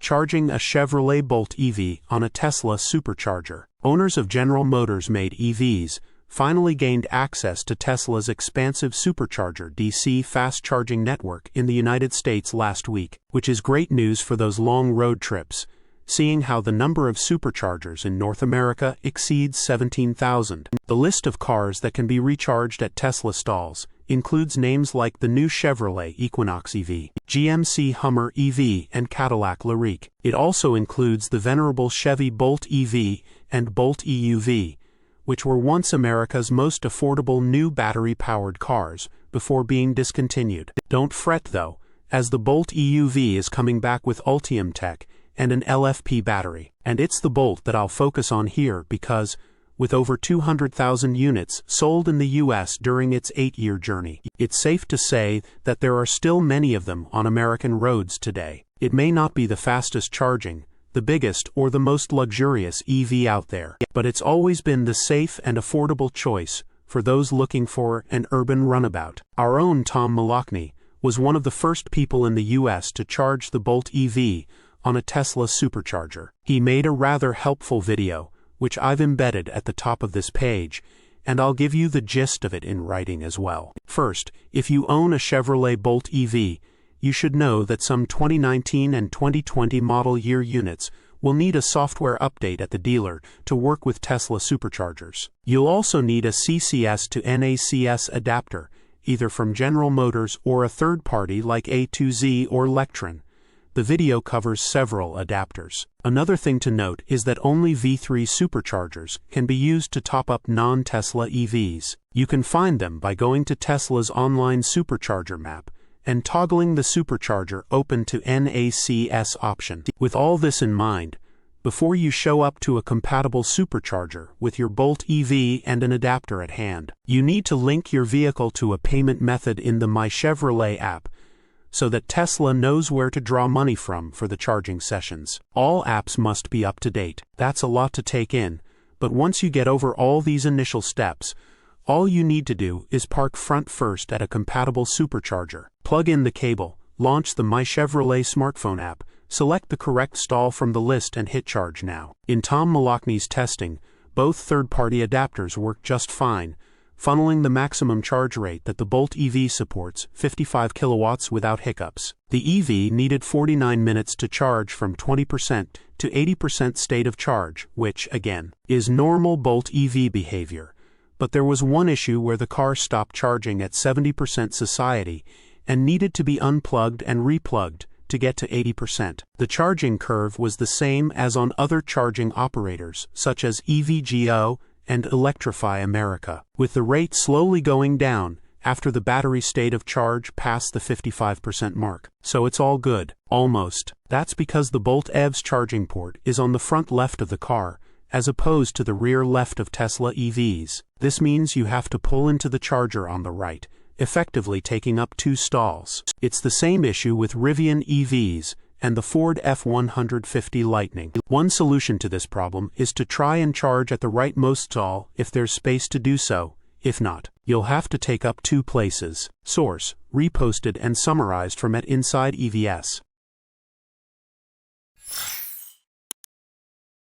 charging a Chevrolet Bolt EV on a Tesla Supercharger. Owners of General Motors-made EVs finally gained access to Tesla's expansive Supercharger DC fast-charging network in the United States last week, which is great news for those long road trips, seeing how the number of Superchargers in North America exceeds 17,000. The list of cars that can be recharged at Tesla stalls includes names like the new Chevrolet Equinox EV, GMC Hummer EV, and Cadillac Lyriq. It also includes the venerable Chevy Bolt EV and Bolt EUV, which were once America's most affordable new battery-powered cars before being discontinued. Don't fret though, as the Bolt EUV is coming back with Ultium tech and an LFP battery. And it's the Bolt that I'll focus on here because, with over 200,000 units sold in the US during its 8-year journey, it's safe to say that there are still many of them on American roads today. It may not be the fastest charging, the biggest or the most luxurious EV out there, but it's always been the safe and affordable choice for those looking for an urban runabout. Our own Tom Malakny was one of the first people in the US to charge the Bolt EV on a Tesla Supercharger. He made a rather helpful video, which I've embedded at the top of this page, and I'll give you the gist of it in writing as well. First, if you own a Chevrolet Bolt EV, you should know that some 2019 and 2020 model year units will need a software update at the dealer to work with Tesla Superchargers. You'll also need a CCS to NACS adapter, either from General Motors or a third party like A2Z or Lectron. The video covers several adapters. Another thing to note is that only V3 Superchargers can be used to top up non-Tesla EVs. You can find them by going to Tesla's online Supercharger map and toggling the Supercharger open to NACS option. With all this in mind, before you show up to a compatible Supercharger with your Bolt EV and an adapter at hand, you need to link your vehicle to a payment method in the My Chevrolet app, so that Tesla knows where to draw money from for the charging sessions. All apps must be up to date. That's a lot to take in, but once you get over all these initial steps, all you need to do is park front first at a compatible Supercharger. Plug in the cable, launch the My Chevrolet smartphone app, select the correct stall from the list and hit charge now. In Tom Malakny's testing, both third-party adapters work just fine, funneling the maximum charge rate that the Bolt EV supports, 55 kilowatts without hiccups. The EV needed 49 minutes to charge from 20% to 80% state of charge, which, again, is normal Bolt EV behavior. But there was one issue where the car stopped charging at 70% society and needed to be unplugged and replugged to get to 80%. The charging curve was the same as on other charging operators, such as EVgo and Electrify America, with the rate slowly going down after the battery state of charge passed the 55% mark. So it's all good. Almost. That's because the Bolt EV's charging port is on the front left of the car, as opposed to the rear left of Tesla EVs. This means you have to pull into the charger on the right, effectively taking up 2 stalls. It's the same issue with Rivian EVs and the Ford F-150 Lightning. One solution to this problem is to try and charge at the rightmost stall if there's space to do so. If not, you'll have to take up 2 places. Source: reposted and summarized from @insideevs.